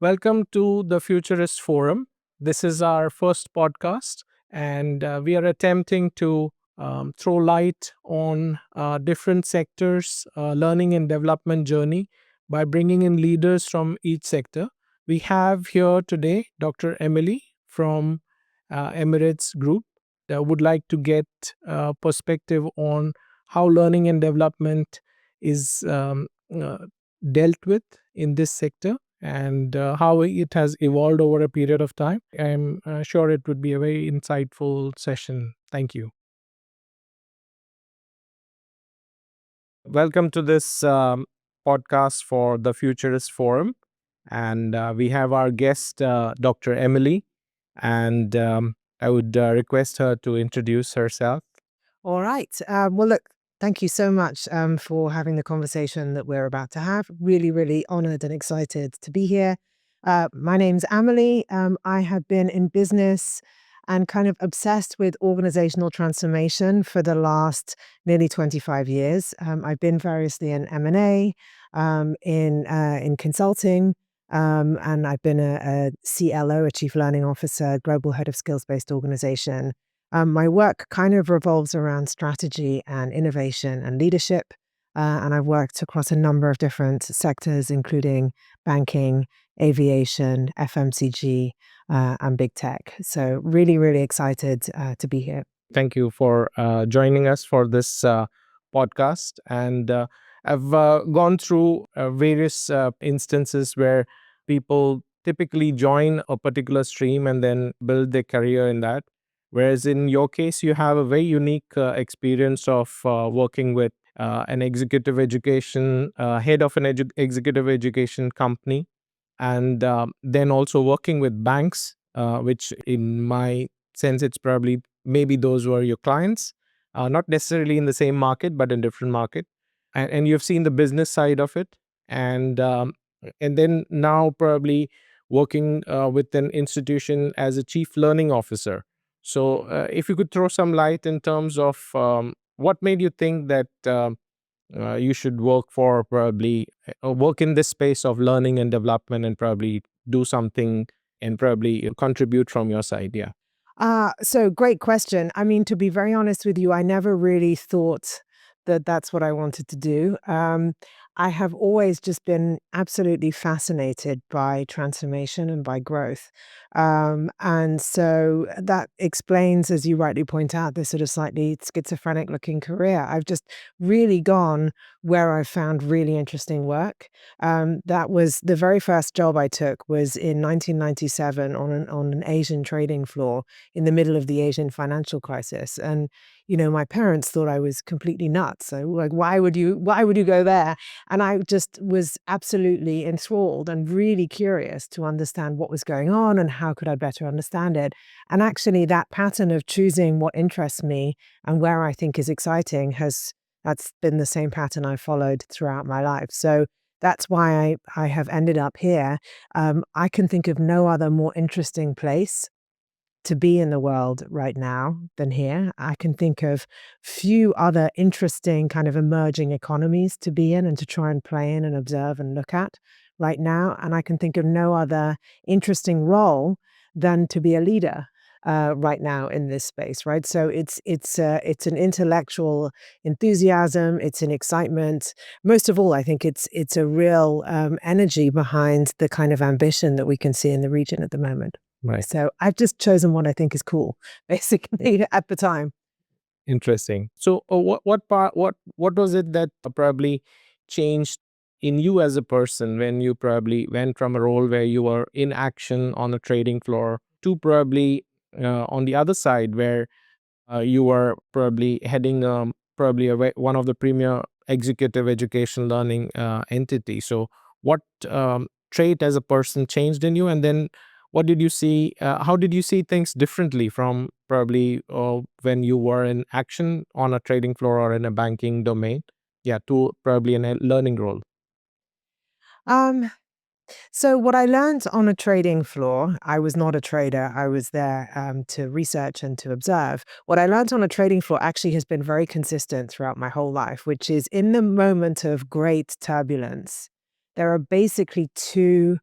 Welcome to the Futurist Forum. This is our first podcast, and we are attempting to throw light on different sectors, learning and development journey by bringing in leaders from each sector. We have here today Dr. Emily from Emirates Group that would like to get perspective on how learning and development is dealt with in this sector and how it has evolved over a period of time. I'm sure it would be a very insightful session. Thank you. Welcome to this podcast for the Futurist Forum. And we have our guest, Dr. Emily. And I would request her to introduce herself. All right. Well, look, thank you so much for having the conversation that we're about to have. Really, really honored and excited to be here. My name's Amelie. I have been in business and kind of obsessed with organizational transformation for the last nearly 25 years. I've been variously in M&A, in consulting, and I've been a CLO, a Chief Learning Officer, Global Head of Skills-Based Organization. My work kind of revolves around strategy and innovation and leadership. And I've worked across a number of different sectors, including banking, aviation, FMCG, and big tech. So really, really excited to be here. Thank you for joining us for this podcast. And I've gone through various instances where people typically join a particular stream and then build their career in that. Whereas in your case, you have a very unique experience of working with an executive education, head of an executive education company, and then also working with banks, which in my sense, it's probably maybe those were your clients, not necessarily in the same market, but in different market. And you've seen the business side of it. And then now probably working with an institution as a chief learning officer. So if you could throw some light in terms of what made you think that you should work for probably work in this space of learning and development and probably do something and probably contribute from your side. Yeah. So great question. I mean, to be very honest with you, I never really thought that that's what I wanted to do. I have always just been absolutely fascinated by transformation and by growth. And so that explains, as you rightly point out, this sort of slightly schizophrenic looking career. I've just really gone where I found really interesting work. That was the very first job I took was in 1997 on an Asian trading floor in the middle of the Asian financial crisis. And, my parents thought I was completely nuts. So like, why would you go there? And I just was absolutely enthralled and really curious to understand what was going on and how could I better understand it. And actually that pattern of choosing what interests me and where I think is exciting that's been the same pattern I've followed throughout my life. So that's why I have ended up here. I can think of no other more interesting place to be in the world right now than here. I can think of few other interesting kind of emerging economies to be in and to try and play in and observe and look at right now. And I can think of no other interesting role than to be a leader right now in this space, right? So it's an intellectual enthusiasm, it's an excitement. Most of all, I think it's a real energy behind the kind of ambition that we can see in the region at the moment. Right. So I've just chosen what I think is cool, basically, at the time. Interesting. So what was it that probably changed in you as a person when you probably went from a role where you were in action on a trading floor to probably on the other side where you were probably heading probably one of the premier executive education learning entity. So what trait as a person changed in you, and then what did you see? How did you see things differently from probably when you were in action on a trading floor or in a banking domain? Yeah, to probably in a learning role. Um, so what I learned on a trading floor, I was not a trader. I was there to research and to observe. What I learned on a trading floor actually has been very consistent throughout my whole life, which is in the moment of great turbulence, there are basically two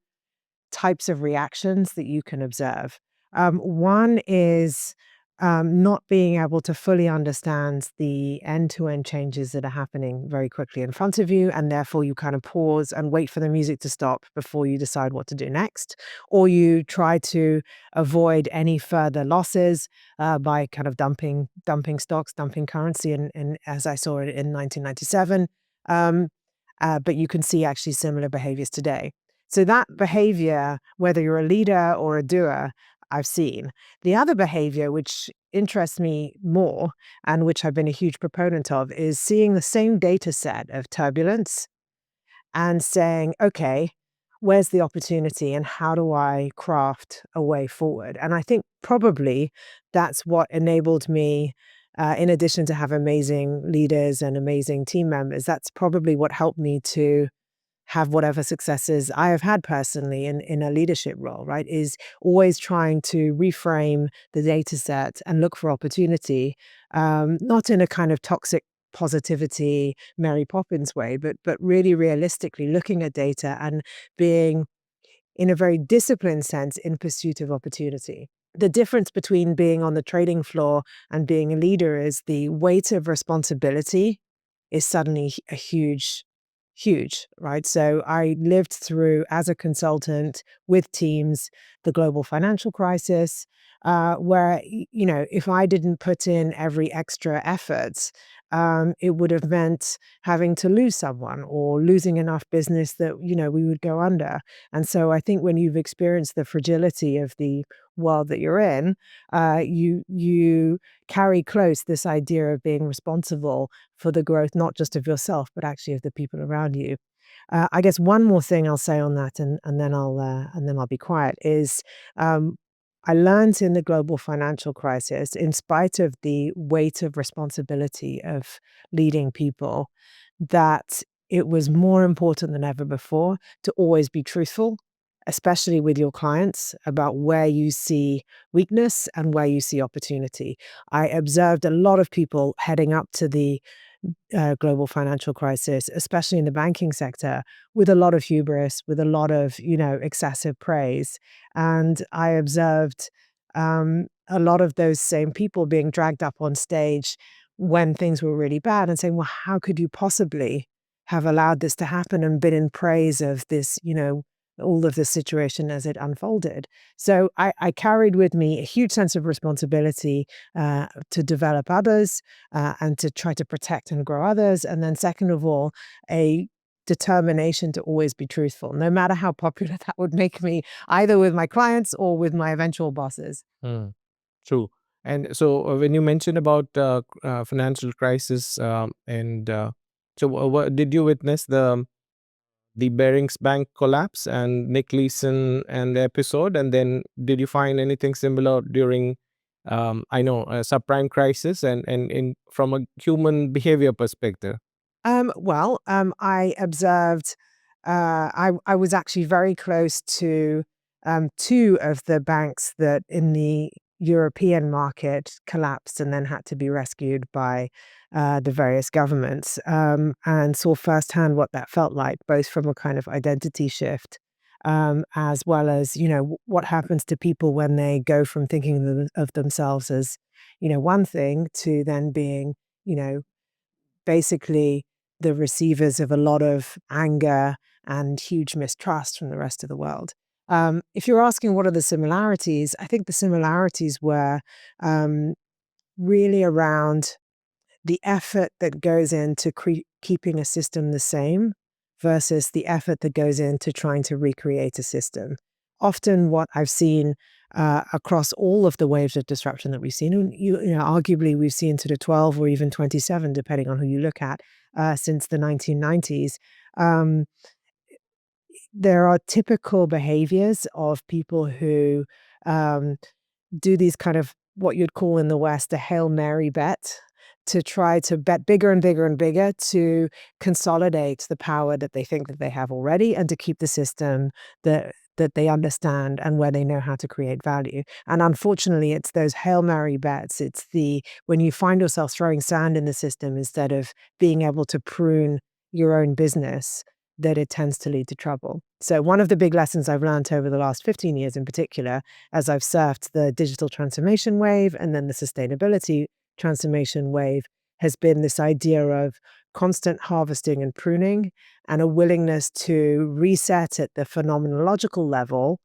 types of reactions that you can observe. One is not being able to fully understand the end-to-end changes that are happening very quickly in front of you, and therefore you kind of pause and wait for the music to stop before you decide what to do next, or you try to avoid any further losses by kind of dumping stocks, dumping currency, and as I saw it in 1997. Um, but you can see actually similar behaviors today. So that behavior, whether you're a leader or a doer, I've seen. The other behavior, which interests me more and which I've been a huge proponent of, is seeing the same data set of turbulence and saying, okay, where's the opportunity and how do I craft a way forward? And I think probably that's what enabled me, in addition to have amazing leaders and amazing team members, that's probably what helped me to have whatever successes I have had personally in a leadership role, right? Is always trying to reframe the data set and look for opportunity, not in a kind of toxic positivity, Mary Poppins way, but really realistically looking at data and being in a very disciplined sense in pursuit of opportunity. The difference between being on the trading floor and being a leader is the weight of responsibility is suddenly a huge, right? So I lived through, as a consultant with teams, the global financial crisis, where, if I didn't put in every extra effort, it would have meant having to lose someone or losing enough business that, we would go under. And so I think when you've experienced the fragility of the world that you're in, you carry close this idea of being responsible for the growth, not just of yourself, but actually of the people around you. I guess one more thing I'll say on that, and then I'll be quiet. Is I learned in the global financial crisis, in spite of the weight of responsibility of leading people, that it was more important than ever before to always be truthful, especially with your clients, about where you see weakness and where you see opportunity. I observed a lot of people heading up to the global financial crisis, especially in the banking sector, with a lot of hubris, with a lot of, excessive praise. And I observed a lot of those same people being dragged up on stage when things were really bad and saying, well, how could you possibly have allowed this to happen and been in praise of this, all of the situation as it unfolded. So I carried with me a huge sense of responsibility to develop others and to try to protect and grow others. And then second of all, a determination to always be truthful, no matter how popular that would make me, either with my clients or with my eventual bosses. Mm, true. And so when you mentioned about financial crisis, and so what, did you witness the Barings Bank collapse and Nick Leeson and the episode? And then did you find anything similar during, I know, a subprime crisis and in from a human behavior perspective? I observed, I was actually very close to two of the banks that in the European market collapsed and then had to be rescued by the various governments, and saw firsthand what that felt like, both from a kind of identity shift, as well as, what happens to people when they go from thinking of themselves as, one thing to then being, you know, basically the receivers of a lot of anger and huge mistrust from the rest of the world. If you're asking what are the similarities, I think the similarities were um, really around the effort that goes into keeping a system the same versus the effort that goes into trying to recreate a system. Often, what I've seen across all of the waves of disruption that we've seen, and arguably we've seen sort of 12 or even 27, depending on who you look at, since the 1990s. Um, there are typical behaviors of people who um, do these kind of what you'd call in the West a Hail Mary bet, to try to bet bigger and bigger and bigger to consolidate the power that they think that they have already and to keep the system that they understand and where they know how to create value. And unfortunately, it's those Hail Mary bets. It's the when you find yourself throwing sand in the system instead of being able to prune your own business, that it tends to lead to trouble. So one of the big lessons I've learned over the last 15 years in particular, as I've surfed the digital transformation wave and then the sustainability transformation wave, has been this idea of constant harvesting and pruning and a willingness to reset at the phenomenological level.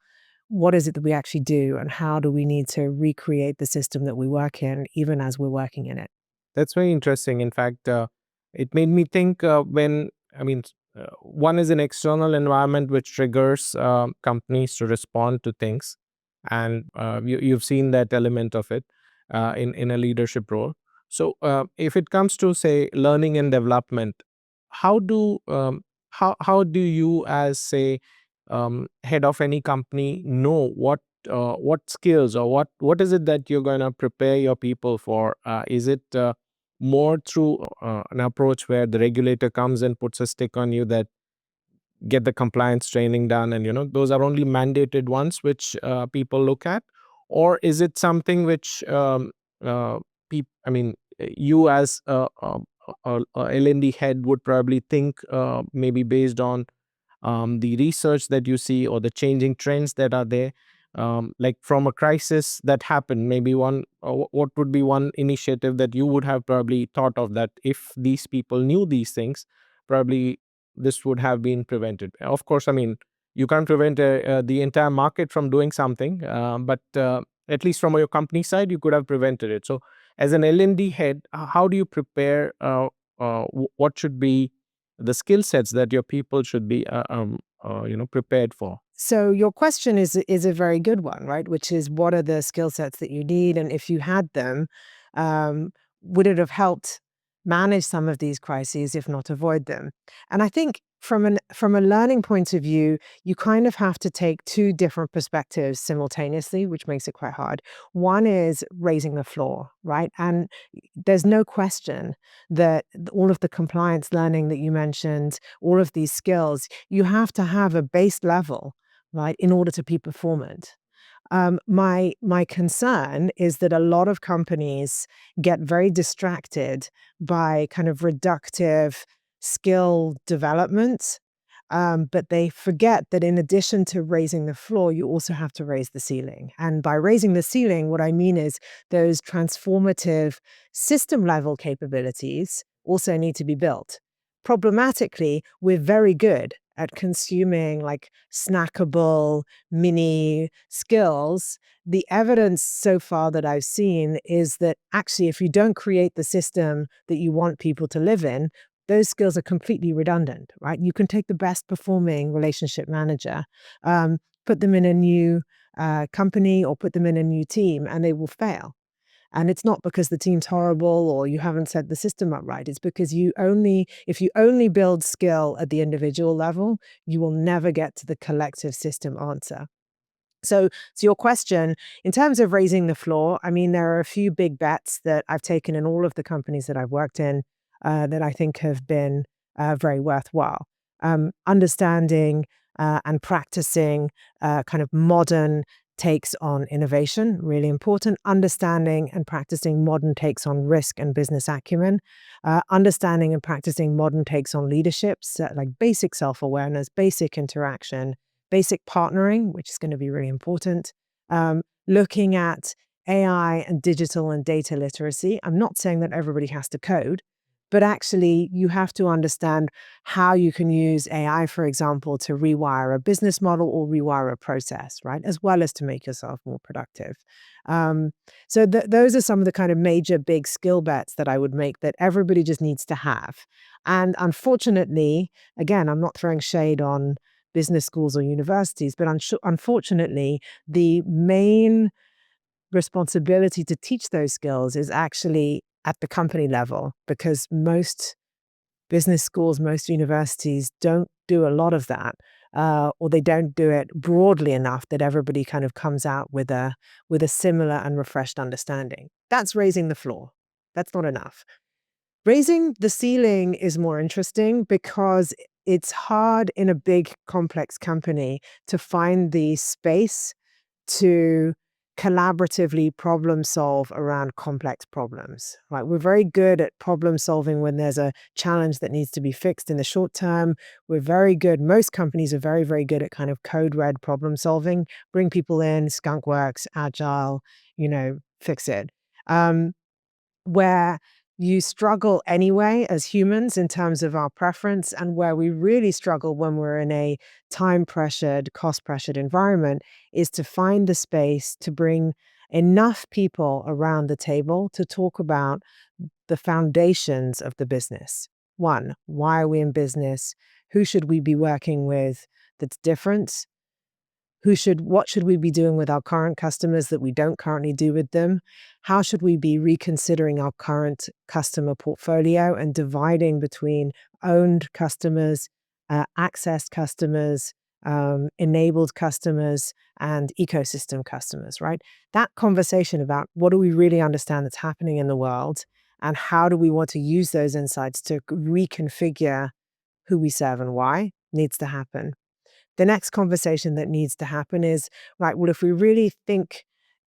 What is it that we actually do, and how do we need to recreate the system that we work in, even as we're working in it? That's very interesting. In fact, it made me think I mean, one is an external environment which triggers companies to respond to things. And you've seen that element of it in a leadership role. So, if it comes to, say, learning and development, how do how do you, as say, head of any company, know what skills or what is it that you're going to prepare your people for? Is it more through an approach where the regulator comes and puts a stick on you that get the compliance training done, and those are only mandated ones which people look at? Or is it something which uh, I mean, you as a L&D head would probably think, maybe based on the research that you see or the changing trends that are there, like from a crisis that happened, maybe what would be one initiative that you would have probably thought of, that if these people knew these things, probably this would have been prevented? Of course, I mean, you can't prevent the entire market from doing something, but at least from your company side, you could have prevented it. So as an L&D head, how do you prepare, what should be the skill sets that your people should be prepared for? So your question is a very good one, right? Which is, what are the skill sets that you need, and if you had them, um, would it have helped manage some of these crises, if not avoid them? And I think from a learning point of view, you kind of have to take two different perspectives simultaneously, which makes it quite hard. One is raising the floor, right? And there's no question that all of the compliance learning that you mentioned, all of these skills, you have to have a base level, right, in order to be performant. My concern is that a lot of companies get very distracted by kind of reductive skill development, but they forget that in addition to raising the floor, you also have to raise the ceiling. And by raising the ceiling, what I mean is those transformative system level capabilities also need to be built. Problematically, we're very good at consuming like snackable mini skills. The evidence so far that I've seen is that actually, if you don't create the system that you want people to live in, those skills are completely redundant, right? You can take the best performing relationship manager, put them in a new company or put them in a new team, and they will fail. And it's not because the team's horrible or you haven't set the system up right. It's because if you only build skill at the individual level, you will never get to the collective system answer. So, to your question, in terms of raising the floor, I mean, there are a few big bets that I've taken in all of the companies that I've worked in that I think have been very worthwhile. Understanding and practicing kind of modern takes on innovation, really important. Understanding and practicing modern takes on risk and business acumen. Understanding and practicing modern takes on leadership, so like basic self awareness, basic interaction, basic partnering, which is going to be really important. Looking at AI and digital and data literacy. I'm not saying that everybody has to code, but actually you have to understand how you can use AI, for example, to rewire a business model or rewire a process, right? As well as to make yourself more productive. Um, so those are some of the kind of major big skill bets that I would make that everybody just needs to have. And unfortunately, again, I'm not throwing shade on business schools or universities, but unfortunately, the main responsibility to teach those skills is actually at the company level, because most business schools, most universities don't do a lot of that, or they don't do it broadly enough that everybody kind of comes out with a similar and refreshed understanding. That's raising the floor. That's not enough. Raising the ceiling is more interesting because it's hard in a big complex company to find the space to collaboratively problem solve around complex problems, right? We're very good at problem solving when there's a challenge that needs to be fixed in the short term. We're very good, most companies are very, very good at kind of code red problem solving, bring people in, skunk works, agile, fix it. Um, where you struggle anyway as humans in terms of our preference, and where we really struggle when we're in a time pressured, cost pressured environment is to find the space to bring enough people around the table to talk about the foundations of the business. One, why are we in business? Who should we be working with that's different? What should we be doing with our current customers that we don't currently do with them? How should we be reconsidering our current customer portfolio and dividing between owned customers, accessed customers, enabled customers, and ecosystem customers, right? That conversation about what do we really understand that's happening in the world and how do we want to use those insights to reconfigure who we serve and why needs to happen. The next conversation that needs to happen is, right, well, if we really think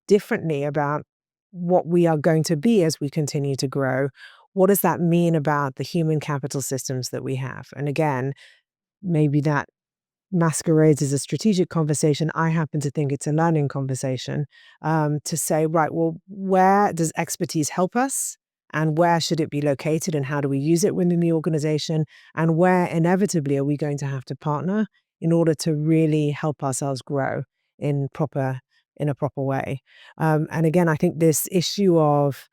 differently about what we are going to be as we continue to grow, what does that mean about the human capital systems that we have? And again, maybe that masquerades as a strategic conversation. I happen to think it's a learning conversation, to say, right, well, where does expertise help us? And where should it be located? And how do we use it within the organization? And where inevitably are we going to have to partner in order to really help ourselves grow in a proper way? And again, I think this issue of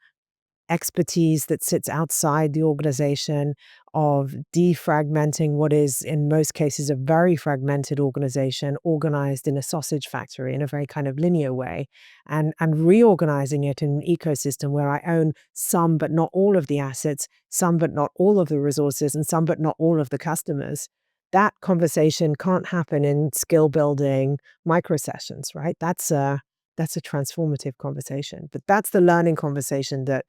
expertise that sits outside the organization, of defragmenting what is, in most cases, a very fragmented organization, organized in a sausage factory in a very kind of linear way, and reorganizing it in an ecosystem where I own some but not all of the assets, some but not all of the resources, and some but not all of the customers. That conversation can't happen in skill building micro sessions, right? That's a transformative conversation. But that's the learning conversation that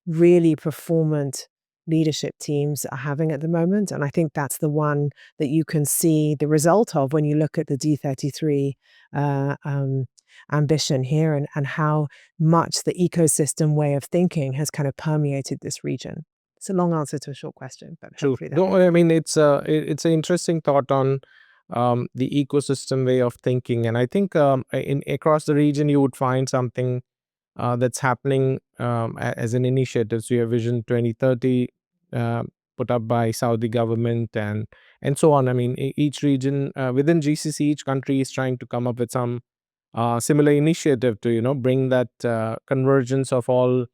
really performant leadership teams are having at the moment. And I think that's the one that you can see the result of when you look at the D33 uh, um, ambition here, and how much the ecosystem way of thinking has kind of permeated this region. It's a long answer to a short question, but True. hopefully that No, makes I mean it's an interesting thought on the ecosystem way of thinking, and I think in across the region you would find something that's happening as an initiative. So your Vision 2030, uh, put up by Saudi government, and so on. I mean, each region within GCC, each country is trying to come up with some similar initiative to bring that convergence of all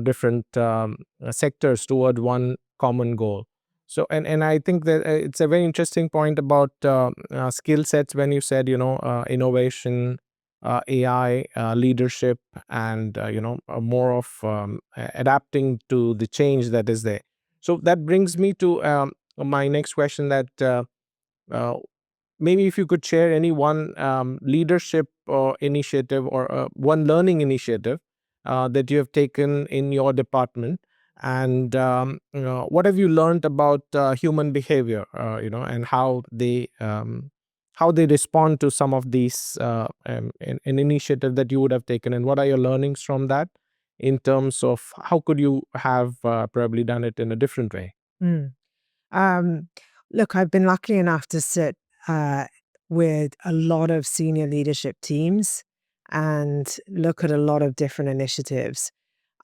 different sectors toward one common goal. So and I think that it's a very interesting point about skill sets when you said innovation, AI, leadership, and more of adapting to the change that is there. So that brings me to my next question, that uh, maybe if you could share any one leadership or initiative, or one learning initiative that you have taken in your department, and what have you learned about human behavior, and how they respond to some of these an initiative that you would have taken, and what are your learnings from that in terms of how could you have probably done it in a different way? Mm. Um, Look, I've been lucky enough to sit uh, with a lot of senior leadership teams and look at a lot of different initiatives.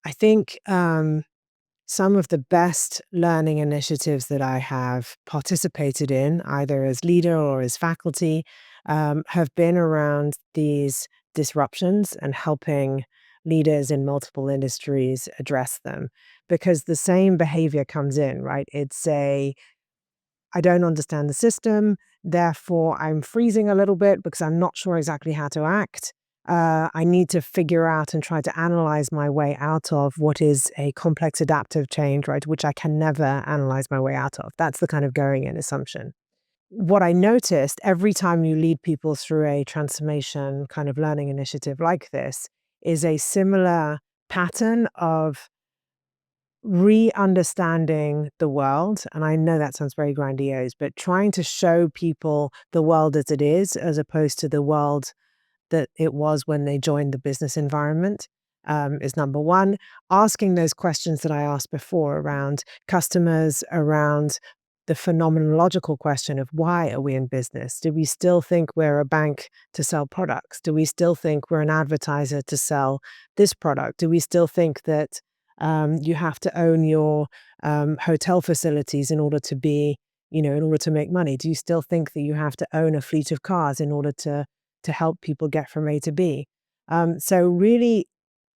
I think some of the best learning initiatives that I have participated in, either as leader or as faculty, have been around these disruptions and helping leaders in multiple industries address them. Because the same behavior comes in, right? I don't understand the system, therefore I'm freezing a little bit because I'm not sure exactly how to act. I need to figure out and try to analyze my way out of what is a complex adaptive change, right, which I can never analyze my way out of. That's the kind of going in assumption. What I noticed every time you lead people through a transformation kind of learning initiative like this is a similar pattern of re-understanding the world, and I know that sounds very grandiose, but trying to show people the world as it is, as opposed to the world that it was when they joined the business environment, is number one. Asking those questions that I asked before around customers, around the phenomenological question of why are we in business? Do we still think we're a bank to sell products? Do we still think we're an advertiser to sell this product? Do we still think that you have to own your hotel facilities in order to be, in order to make money? Do you still think that you have to own a fleet of cars in order to help people get from A to B? So really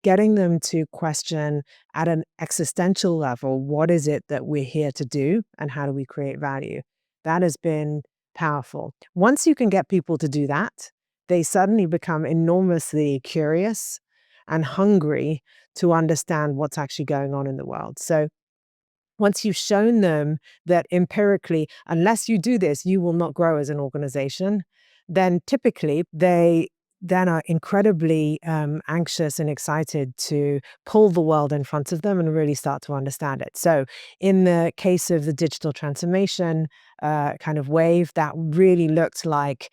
getting them to question at an existential level, what is it that we're here to do and how do we create value? That has been powerful. Once you can get people to do that, they suddenly become enormously curious and hungry to understand what's actually going on in the world. So once you've shown them that empirically, unless you do this, you will not grow as an organization, then typically they then are incredibly anxious and excited to pull the world in front of them and really start to understand it. So in the case of the digital transformation kind of wave, that really looked like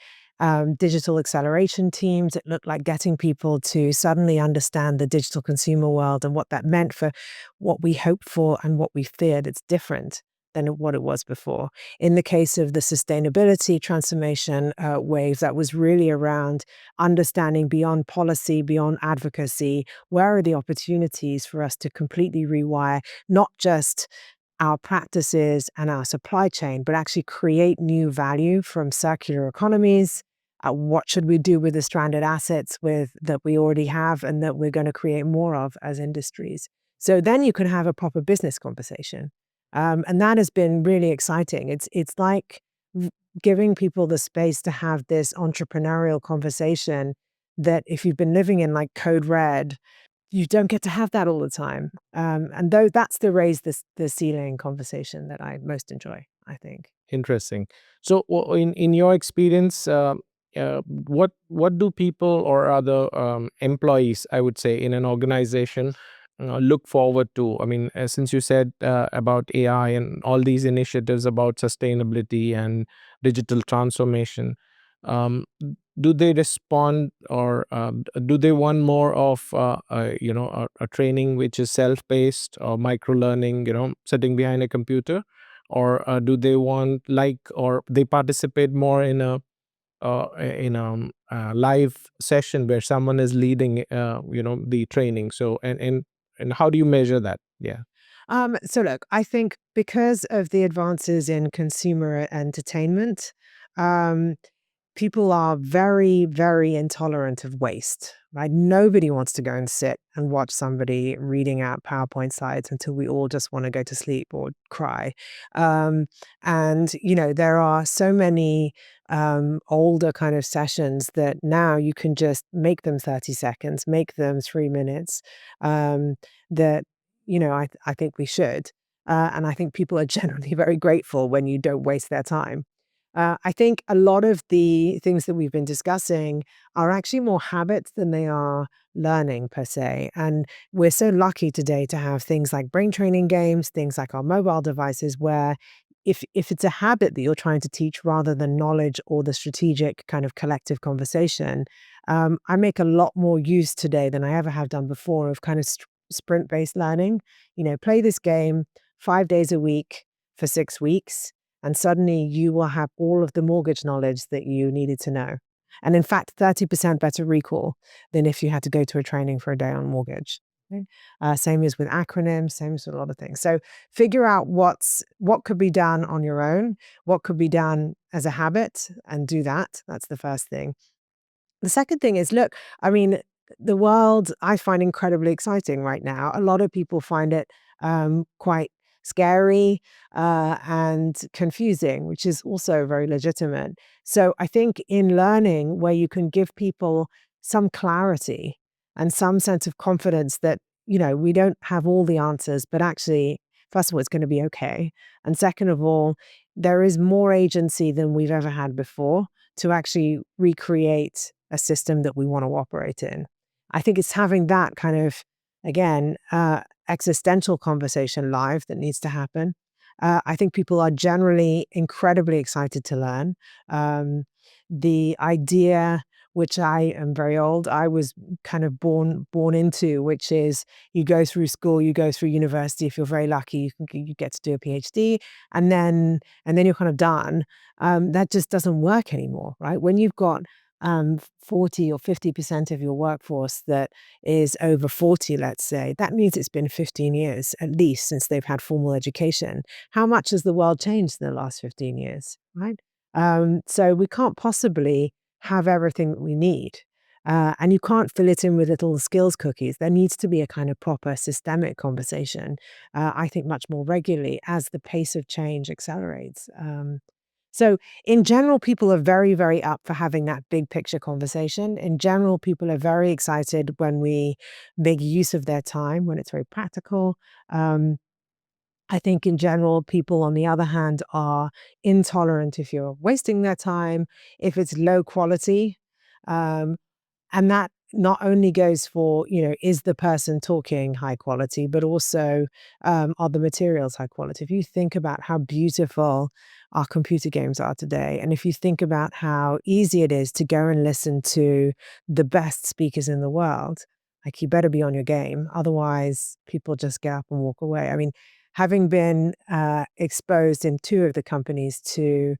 digital acceleration teams. It looked like getting people to suddenly understand the digital consumer world and what that meant for what we hoped for and what we feared. It's different than what it was before. In the case of the sustainability transformation waves, that was really around understanding beyond policy, beyond advocacy, where are the opportunities for us to completely rewire not just our practices and our supply chain, but actually create new value from circular economies. What should we do with the stranded assets that we already have and that we're going to create more of as industries? So then you can have a proper business conversation. And that has been really exciting. It's like giving people the space to have this entrepreneurial conversation that if you've been living in like code red, you don't get to have that all the time. And though that's the raise the ceiling conversation that I most enjoy, I think. Interesting. So, in your experience, what do people or other employees, I would say, in an organization look forward to? I mean, since you said about AI and all these initiatives about sustainability and digital transformation, um, do they respond, or do they want more of a training which is self-paced or micro learning, sitting behind a computer? Or do they want, like, or they participate more in a live session where someone is leading the training? So, and how do you measure that? Yeah. So look, I think because of the advances in consumer entertainment, um, people are very, very intolerant of waste, right? Nobody wants to go and sit and watch somebody reading out PowerPoint slides until we all just want to go to sleep or cry. And, there are so many older kind of sessions that now you can just make them 30 seconds, make them 3 minutes, that, I think we should. And I think people are generally very grateful when you don't waste their time. I think a lot of the things that we've been discussing are actually more habits than they are learning per se. And we're so lucky today to have things like brain training games, things like our mobile devices, where if it's a habit that you're trying to teach rather than knowledge or the strategic kind of collective conversation, I make a lot more use today than I ever have done before of kind of sprint-based learning. Play this game 5 days a week for 6 weeks and suddenly you will have all of the mortgage knowledge that you needed to know. And in fact, 30% better recall than if you had to go to a training for a day on mortgage. Okay? Same as with acronyms, same as with a lot of things. So figure out what could be done on your own, what could be done as a habit, and do that. That's the first thing. The second thing is, look, I mean, the world I find incredibly exciting right now. A lot of people find it quite scary and confusing, which is also very legitimate. So I think in learning where you can give people some clarity and some sense of confidence that, we don't have all the answers, but actually, first of all, it's going to be okay. And second of all, there is more agency than we've ever had before to actually recreate a system that we want to operate in. I think it's having that kind of, again, existential conversation live that needs to happen. I think people are generally incredibly excited to learn. The idea which I am very old. I was kind of born into, which is you go through school, you go through university. If you're very lucky, you get to do a PhD, and then you're kind of done. That just doesn't work anymore, right? When you've got 40 or 50% of your workforce that is over 40, let's say, that means it's been 15 years at least since they've had formal education. How much has the world changed in the last 15 years, right? So we can't possibly have everything that we need. And you can't fill it in with little skills cookies. There needs to be a kind of proper systemic conversation, I think, much more regularly as the pace of change accelerates. So, in general, people are very, very up for having that big picture conversation. In general, people are very excited when we make use of their time, when it's very practical. Um, I think in general, people, on the other hand, are intolerant if you're wasting their time, if it's low quality. Um, and that not only goes for, is the person talking high quality, but also are the materials high quality? If you think about how beautiful our computer games are today, and if you think about how easy it is to go and listen to the best speakers in the world, like you better be on your game. Otherwise, people just get up and walk away. I mean, having been exposed in two of the companies to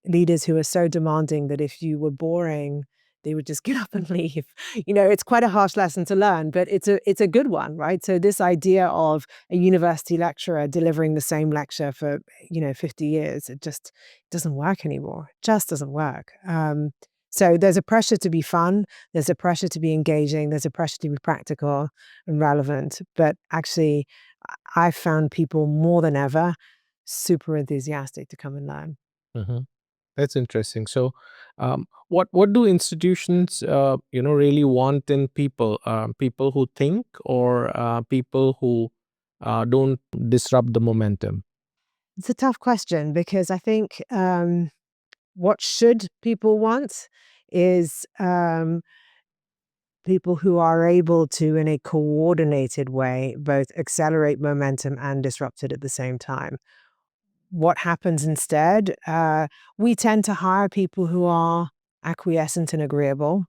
leaders who are so demanding that if you were boring, they would just get up and leave. It's quite a harsh lesson to learn, but it's a good one, right? So this idea of a university lecturer delivering the same lecture for 50 years, it just doesn't work anymore. It just doesn't work. So there's a pressure to be fun, there's a pressure to be engaging, there's a pressure to be practical and relevant. But actually, I've found people more than ever super enthusiastic to come and learn. Mhm. That's interesting. So, what do institutions, really want in people? People who think, or people who don't disrupt the momentum? It's a tough question because I think what should people want is people who are able to, in a coordinated way, both accelerate momentum and disrupt it at the same time. What happens instead? We tend to hire people who are acquiescent and agreeable.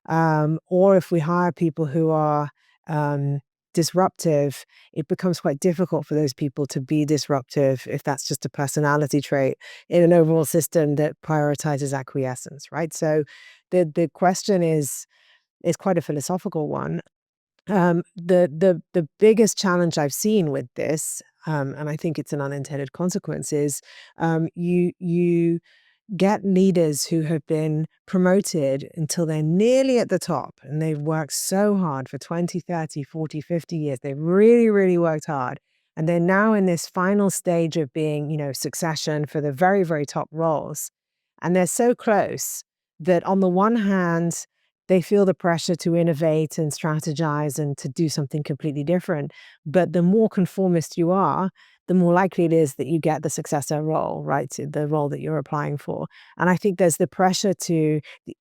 Or if we hire people who are um, disruptive, it becomes quite difficult for those people to be disruptive if that's just a personality trait in an overall system that prioritizes acquiescence, right? So the question is quite a philosophical one. The biggest challenge I've seen with this, and I think it's an unintended consequence, is you get leaders who have been promoted until they're nearly at the top and they've worked so hard for 20, 30, 40, 50 years. They've really, really worked hard. And they're now in this final stage of being, succession for the very, very top roles. And they're so close that on the one hand, they feel the pressure to innovate and strategize and to do something completely different. But the more conformist you are, the more likely it is that you get the successor role, right? The role that you're applying for. And I think there's the pressure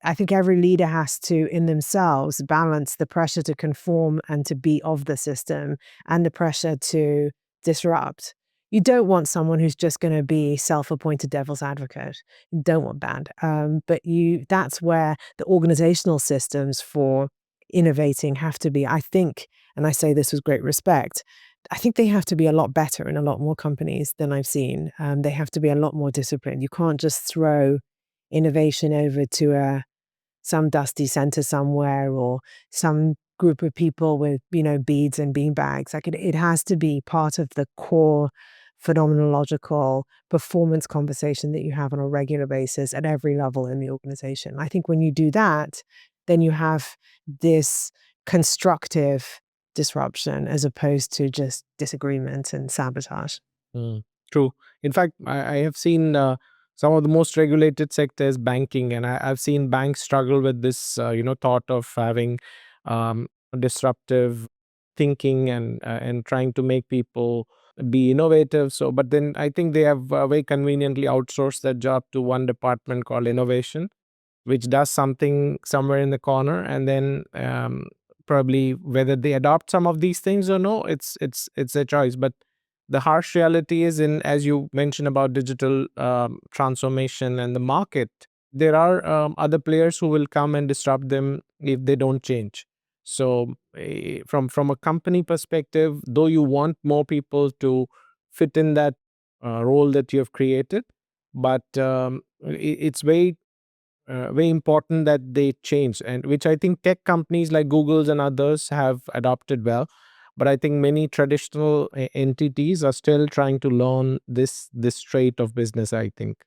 I think every leader has to, in themselves, balance the pressure to conform and to be of the system and the pressure to disrupt. You don't want someone who's just going to be self-appointed devil's advocate. You don't want that. But that's where the organizational systems for innovating have to be, I think, and I say this with great respect, I think they have to be a lot better in a lot more companies than I've seen. They have to be a lot more disciplined. You can't just throw innovation over to some dusty center somewhere or some group of people with, beads and bean bags. Like it has to be part of the core phenomenological performance conversation that you have on a regular basis at every level in the organization. I think when you do that, then you have this constructive disruption as opposed to just disagreement and sabotage. Mm, true. In fact, I have seen some of the most regulated sectors, banking, and I've seen banks struggle with this, thought of having disruptive thinking and trying to make people be innovative. So, but then I think they have very conveniently outsourced that job to one department called innovation, which does something somewhere in the corner, and then probably whether they adopt some of these things or no, it's a choice. But the harsh reality is, in as you mentioned about digital transformation and the market there are other players who will come and disrupt them if they don't change. So from a company perspective, though you want more people to fit in that role that you have created, but it's very important that they change, and which I think tech companies like Google's and others have adopted well. But I think many traditional entities are still trying to learn this trait of business, I think.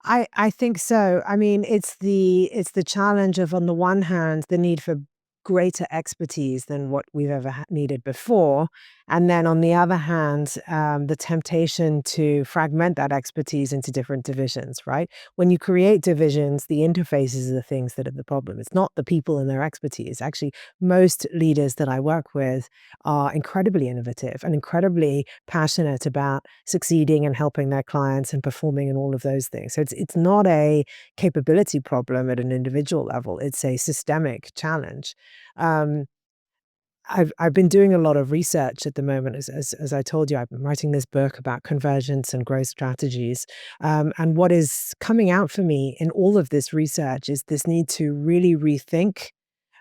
I think so. I mean, it's the challenge of, on the one hand, the need for greater expertise than what we've ever needed before, and then on the other hand, the temptation to fragment that expertise into different divisions. Right? When you create divisions, the interfaces are the things that are the problem. It's not the people and their expertise. Actually, most leaders that I work with are incredibly innovative and incredibly passionate about succeeding and helping their clients and performing and all of those things. So it's not a capability problem at an individual level. It's a systemic challenge. Um, I've been doing a lot of research at the moment. As I told you, I've been writing this book about convergence and growth strategies. And what is coming out for me in all of this research is this need to really rethink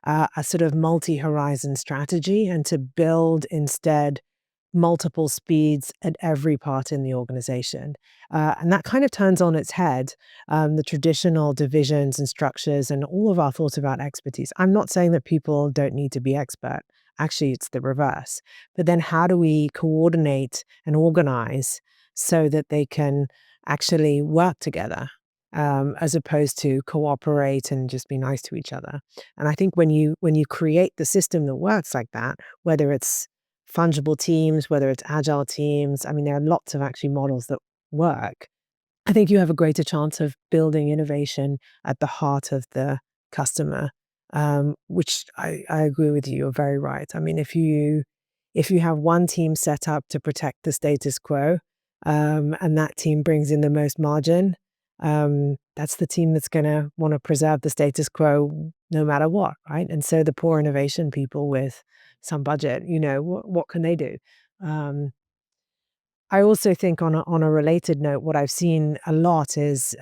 a sort of multi-horizon strategy and to build instead multiple speeds at every part in the organization. And that kind of turns on its head the traditional divisions and structures and all of our thoughts about expertise. I'm not saying that people don't need to be expert. Actually, it's the reverse. But then how do we coordinate and organize so that they can actually work together? As opposed to cooperate and just be nice to each other. And I think when you create the system that works like that, whether it's fungible teams, whether it's agile teams. I mean, there are lots of actually models that work. I think you have a greater chance of building innovation at the heart of the customer, which I agree with you. You're very right. I mean, if you have one team set up to protect the status quo, and that team brings in the most margin, that's the team that's going to want to preserve the status quo no matter what, right? And so the poor innovation people with some budget, what can they do? Um, I also think on a related note, what I've seen a lot is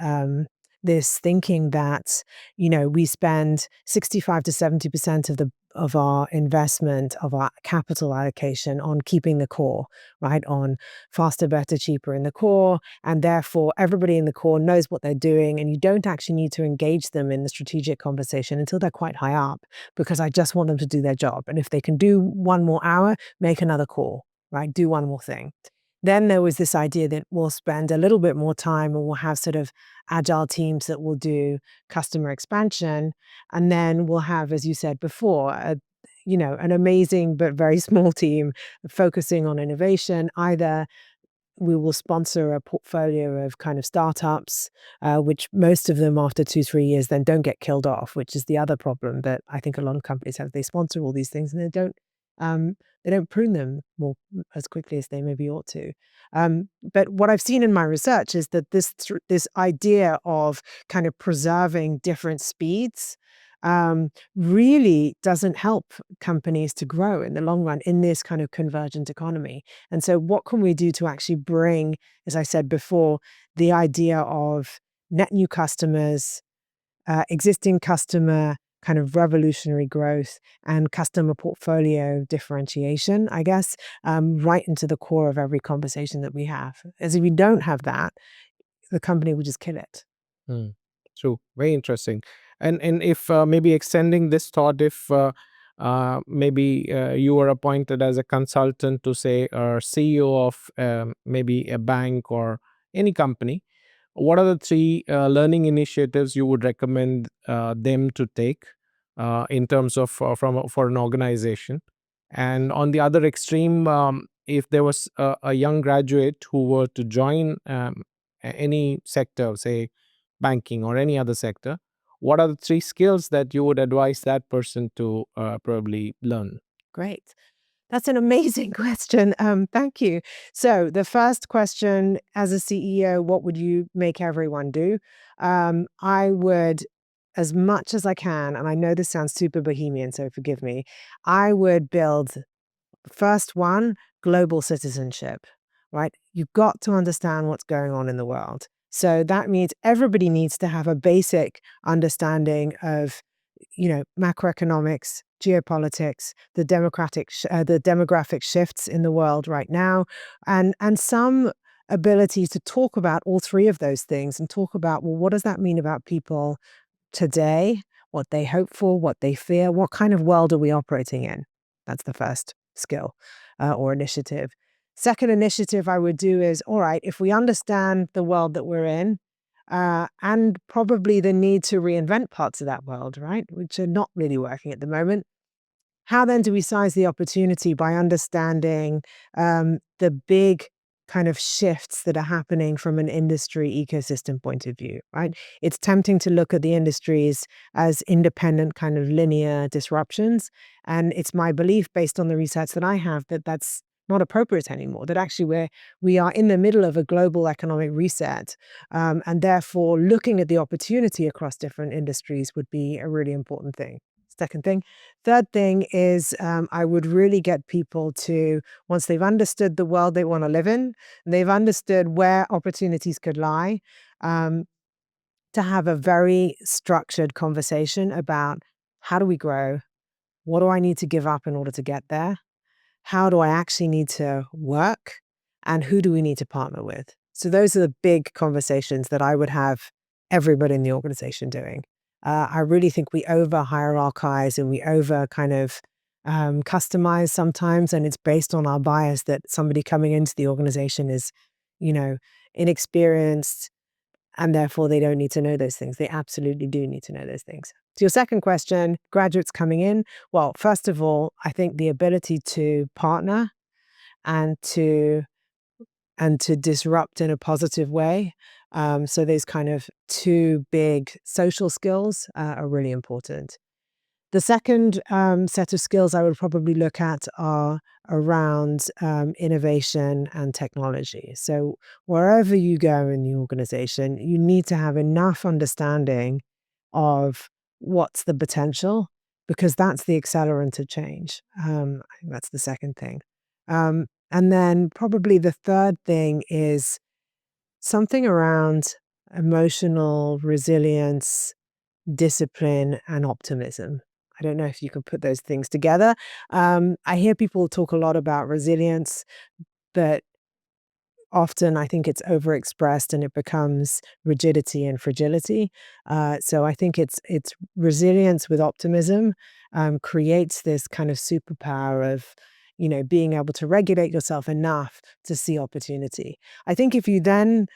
this thinking that we spend 65 to 70% of our investment of our capital allocation on keeping the core, right? On faster, better, cheaper in the core, and therefore everybody in the core knows what they're doing, and you don't actually need to engage them in the strategic conversation until they're quite high up, because I just want them to do their job, and if they can do one more hour, make another call, right? Do one more thing. Then there was this idea that we'll spend a little bit more time and we'll have sort of agile teams that will do customer expansion. And then we'll have, as you said before, an amazing but very small team focusing on innovation. Either we will sponsor a portfolio of kind of startups, which most of them after 2, 3 years then don't get killed off, which is the other problem that I think a lot of companies have. They sponsor all these things and um, they don't prune them more as quickly as they maybe ought to. But what I've seen in my research is that this idea of kind of preserving different speeds really doesn't help companies to grow in the long run in this kind of convergent economy. And so, what can we do to actually bring, as I said before, the idea of net new customers, existing customer kind of revolutionary growth, and customer portfolio differentiation, I guess, right into the core of every conversation that we have? As if we don't have that, the company will just kill it. Hmm. True. Very interesting. And if maybe extending this thought, if maybe you were appointed as a consultant to say or CEO of maybe a bank or any company, what are the three learning initiatives you would recommend them to take in terms of for an organization? And on the other extreme, if there was a young graduate who were to join any sector, say banking or any other sector, what are the three skills that you would advise that person to probably learn? Great. That's an amazing question. Thank you. So, the first question, as a CEO, what would you make everyone do? I would, as much as I can, and I know this sounds super bohemian, so forgive me, I would build, first one, global citizenship, right? You've got to understand what's going on in the world. So that means everybody needs to have a basic understanding of, macroeconomics, geopolitics, the demographic shifts in the world right now, and some ability to talk about all three of those things and talk about, well, what does that mean about people today, what they hope for, what they fear, what kind of world are we operating in? That's the first skill or initiative. Second initiative I would do is, all right, if we understand the world that we're in, and probably the need to reinvent parts of that world, right, which are not really working at the moment, how then do we size the opportunity by understanding the big kind of shifts that are happening from an industry ecosystem point of view, right? It's tempting to look at the industries as independent kind of linear disruptions. And it's my belief, based on the research that I have, that that's not appropriate anymore, that actually we are in the middle of a global economic reset. And therefore, looking at the opportunity across different industries would be a really important thing. Second thing. Third thing is, I would really get people to, once they've understood the world they want to live in, and they've understood where opportunities could lie, um, to have a very structured conversation about how do we grow? What do I need to give up in order to get there? How do I actually need to work? And who do we need to partner with? So those are the big conversations that I would have everybody in the organization doing. I really think we over hierarchize and we over kind of customize sometimes, and it's based on our bias that somebody coming into the organization is, you know, inexperienced, and therefore they don't need to know those things. They absolutely do need to know those things. To your second question, graduates coming in, well, first of all, I think the ability to partner and to disrupt in a positive way. So those kind of two big social skills are really important. The second set of skills I would probably look at are around innovation and technology. So, wherever you go in the organization, you need to have enough understanding of what's the potential, because that's the accelerant to change. I think that's the second thing. And then, probably the third thing is something around emotional resilience, discipline, and optimism. I don't know if you can put those things together. I hear people talk a lot about resilience, but often I think it's overexpressed and it becomes rigidity and fragility. So I think it's resilience with optimism creates this kind of superpower of, being able to regulate yourself enough to see opportunity. I think if you then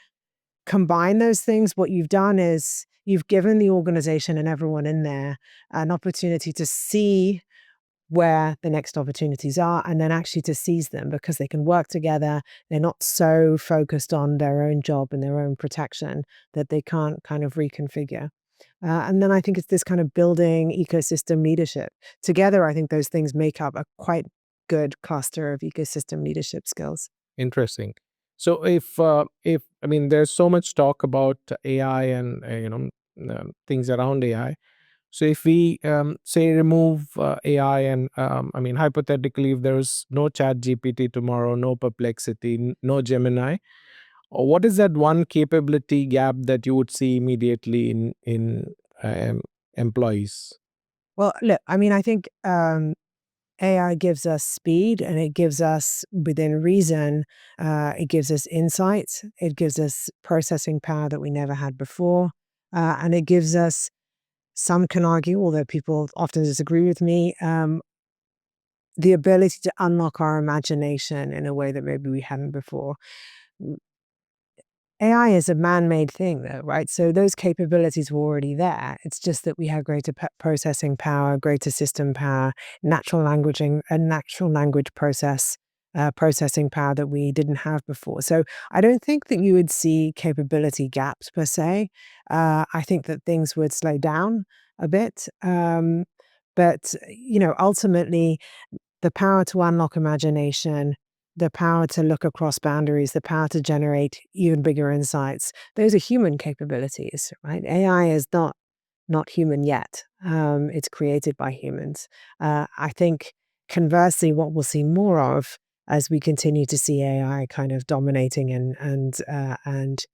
combine those things, what you've done is you've given the organization and everyone in there an opportunity to see where the next opportunities are and then actually to seize them because they can work together. They're not so focused on their own job and their own protection that they can't kind of reconfigure. And then I think it's this kind of building ecosystem leadership. Together, I think those things make up a quite good cluster of ecosystem leadership skills. Interesting. So if I mean, there's so much talk about AI and things around AI. So if we say remove AI and I mean hypothetically, if there was no Chat GPT tomorrow, no Perplexity, no Gemini, what is that one capability gap that you would see immediately in employees? Well, look, I mean, I think AI gives us speed and it gives us, within reason, it gives us insights, it gives us processing power that we never had before, and it gives us, some can argue, although people often disagree with me, the ability to unlock our imagination in a way that maybe we hadn't before. AI is a man-made thing though, right? So those capabilities were already there. It's just that we have greater processing power, greater system power, natural language processing power that we didn't have before. So I don't think that you would see capability gaps per se. I think that things would slow down a bit. But ultimately, the power to unlock imagination, the power to look across boundaries, the power to generate even bigger insights. Those are human capabilities, right? AI is not human yet. It's created by humans. I think conversely, what we'll see more of as we continue to see AI kind of dominating and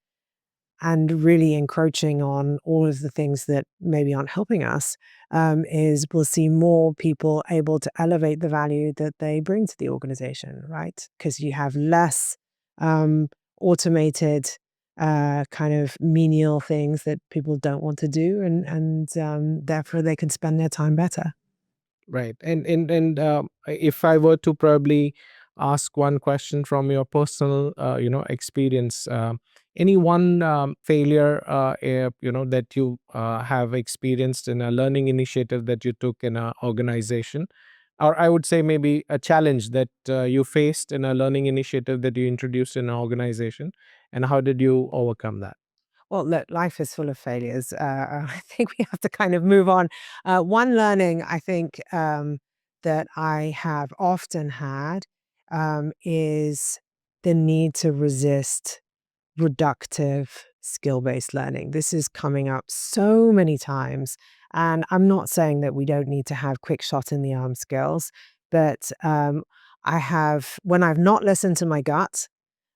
and really encroaching on all of the things that maybe aren't helping us, is we'll see more people able to elevate the value that they bring to the organization, right? Because you have less automated kind of menial things that people don't want to do, and therefore they can spend their time better. Right. And if I were to probably ask one question from your personal, experience, any one failure, that you have experienced in a learning initiative that you took in an organization, or I would say maybe a challenge that you faced in a learning initiative that you introduced in an organization, and how did you overcome that? Well, look, life is full of failures. I think we have to kind of move on. One learning I think that I have often had is the need to resist reductive skill-based learning. This is coming up so many times, and I'm not saying that we don't need to have quick shot in the arm skills, but I have, when I've not listened to my gut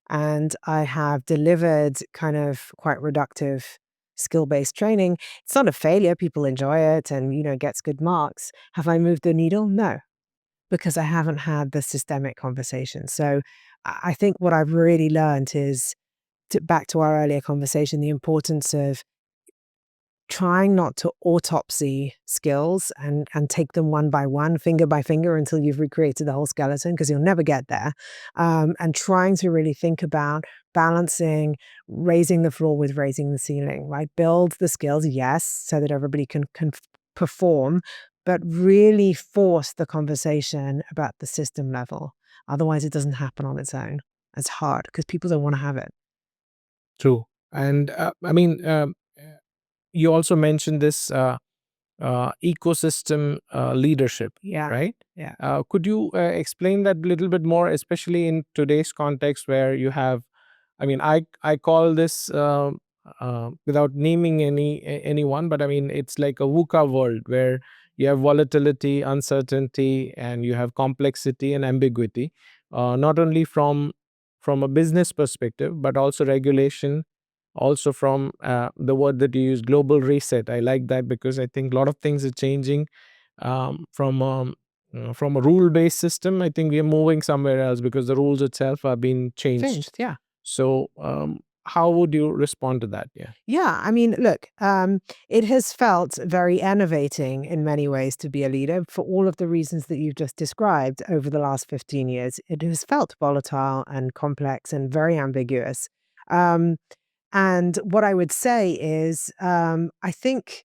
and I have delivered kind of quite reductive skill-based training, it's not a failure. People enjoy it and, gets good marks. Have I moved the needle? No, because I haven't had the systemic conversation. So I think what I've really learned is, back to our earlier conversation, the importance of trying not to autopsy skills and take them one by one, finger by finger, until you've recreated the whole skeleton, because you'll never get there. And trying to really think about balancing raising the floor with raising the ceiling, right? Build the skills, yes, so that everybody can perform, but really force the conversation about the system level. Otherwise, it doesn't happen on its own. It's hard because people don't want to have it. True. And I mean, you also mentioned this ecosystem leadership, Yeah. right? Yeah. Could you explain that a little bit more, especially in today's context where you have, I mean, I call this without naming anyone, but I mean it's like a VUCA world where you have volatility, uncertainty, and you have complexity and ambiguity, not only from a business perspective, but also regulation, also from the word that you use, global reset. I like that because I think a lot of things are changing from a rule based system. I think we are moving somewhere else because the rules itself are being changed. Changed. Yeah. So how would you respond to that? Yeah. Yeah, I mean, look, it has felt very enervating in many ways to be a leader for all of the reasons that you've just described over the last 15 years. It has felt volatile and complex and very ambiguous. Um, and what I would say is, I think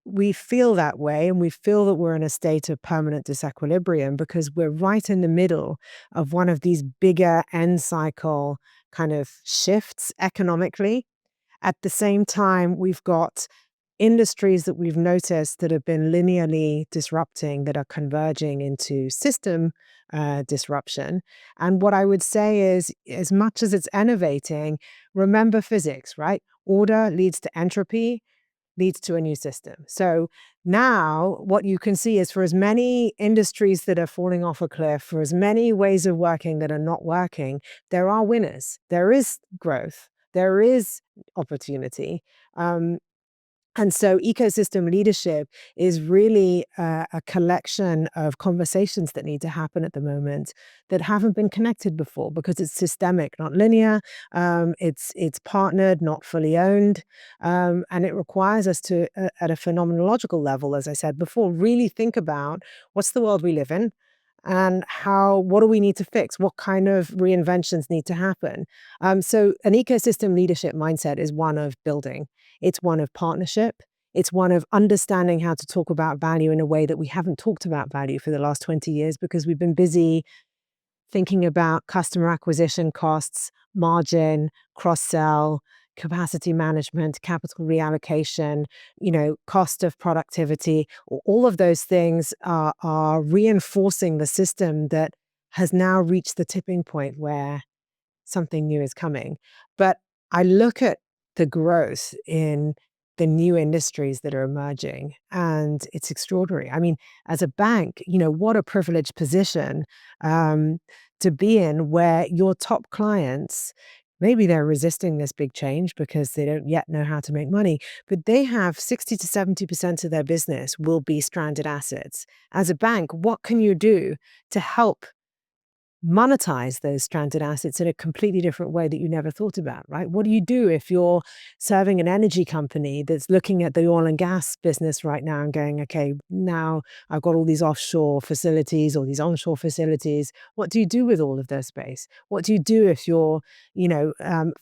we feel that way and we feel that we're in a state of permanent disequilibrium because we're right in the middle of one of these bigger end cycle kind of shifts economically. At the same time, we've got industries that we've noticed that have been linearly disrupting that are converging into system disruption. And what I would say is, as much as it's innovating, remember physics, right? Order leads to entropy, leads to a new system. So now what you can see is, for as many industries that are falling off a cliff, for as many ways of working that are not working, there are winners. There is growth. There is opportunity. Um, and so ecosystem leadership is really a collection of conversations that need to happen at the moment that haven't been connected before because it's systemic, not linear. It's partnered, not fully owned. And it requires us to, at a phenomenological level, as I said before, really think about what's the world we live in and what do we need to fix? What kind of reinventions need to happen? So an ecosystem leadership mindset is one of building. It's one of partnership. It's one of understanding how to talk about value in a way that we haven't talked about value for the last 20 years because we've been busy thinking about customer acquisition costs, margin, cross-sell, capacity management, capital reallocation, cost of productivity. All of those things are reinforcing the system that has now reached the tipping point where something new is coming. But I look at the growth in the new industries that are emerging, and it's extraordinary. I mean, as a bank, what a privileged position um, to be in, where your top clients Maybe they're resisting this big change because they don't yet know how to make money, but they have 60 to 70% of their business will be stranded assets. As a bank, what can you do to help monetize those stranded assets in a completely different way that you never thought about, right? What do you do if you're serving an energy company that's looking at the oil and gas business right now and going, okay, now I've got all these offshore facilities or these onshore facilities. What do you do with all of their space? What do you do if you're,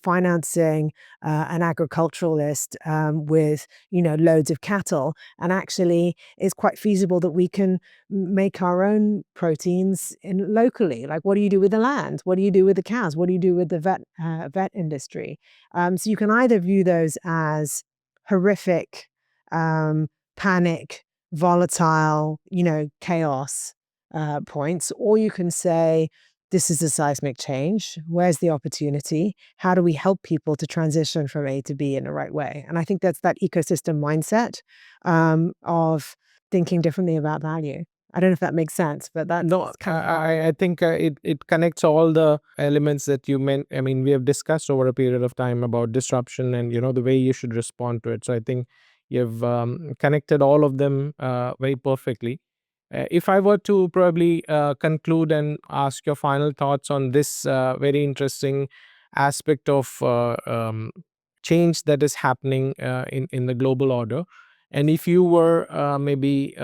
financing an agriculturalist with, loads of cattle, and actually it's quite feasible that we can make our own proteins locally. Like, what do you do with the land? What do you do with the cows? What do you do with the vet industry? So you can either view those as horrific, panic, volatile, chaos points, or you can say, this is a seismic change. Where's the opportunity? How do we help people to transition from A to B in the right way? And I think that's that ecosystem mindset of thinking differently about value. I don't know if that makes sense, but that's No, kind of I think it connects all the elements that you meant. I mean, we have discussed over a period of time about disruption and the way you should respond to it. So I think you've connected all of them very perfectly. If I were to probably conclude and ask your final thoughts on this very interesting aspect of change that is happening in the global order, and if you were maybe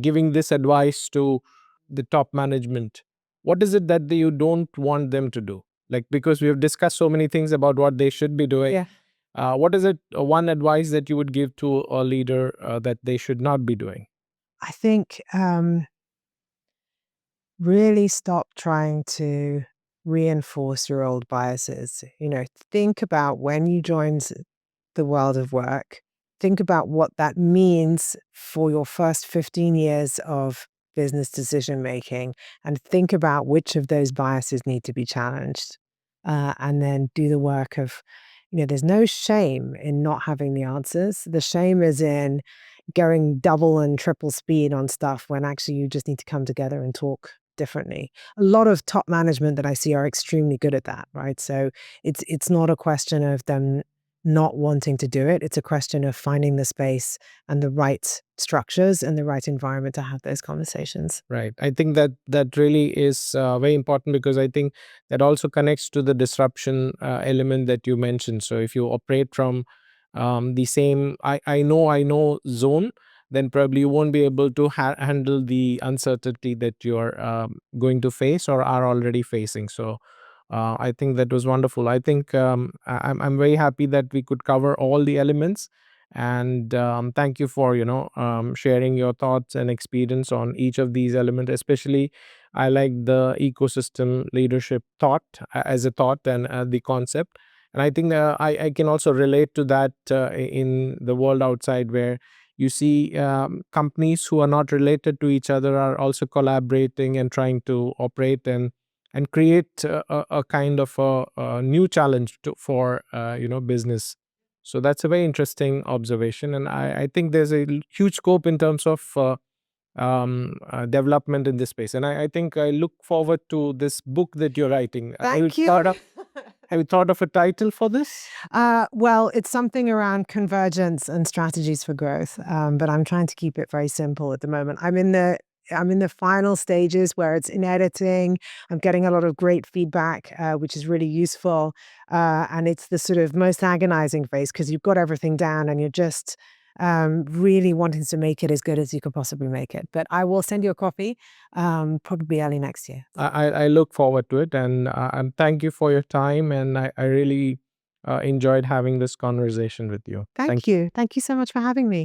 giving this advice to the top management, what is it that you don't want them to do? Like, because we have discussed so many things about what they should be doing. yeah. What is it, one advice that you would give to a leader that they should not be doing? I think really stop trying to reinforce your old biases. Think about when you joined the world of work, think about what that means for your first 15 years of business decision making, and think about which of those biases need to be challenged. And then do the work of, there's no shame in not having the answers. The shame is in going double and triple speed on stuff when actually you just need to come together and talk differently. A lot of top management that I see are extremely good at that, right? So it's not a question of them not wanting to do it. It's a question of finding the space and the right structures and the right environment to have those conversations. Right. I think that really is very important, because I think that also connects to the disruption element that you mentioned. So if you operate from the same I know zone, then probably you won't be able to handle the uncertainty that you're going to face or are already facing. So I think that was wonderful. I think I'm very happy that we could cover all the elements, and thank you for sharing your thoughts and experience on each of these elements. Especially, I like the ecosystem leadership thought as a thought, and the concept. And I think I can also relate to that in the world outside, where you see companies who are not related to each other are also collaborating and trying to operate and create a kind of a new challenge for business. So that's a very interesting observation, and I think there's a huge scope in terms of development in this space. And I think I look forward to this book that you're writing. Thank you. Have you thought of a title for this? Well, it's something around convergence and strategies for growth, but I'm trying to keep it very simple at the moment. I'm in the final stages where it's in editing. I'm getting a lot of great feedback, which is really useful. And it's the sort of most agonizing phase because you've got everything down and you're just really wanting to make it as good as you could possibly make it. But I will send you a copy probably early next year. I look forward to it, and thank you for your time. And I really enjoyed having this conversation with you. Thank you. Thank you so much for having me.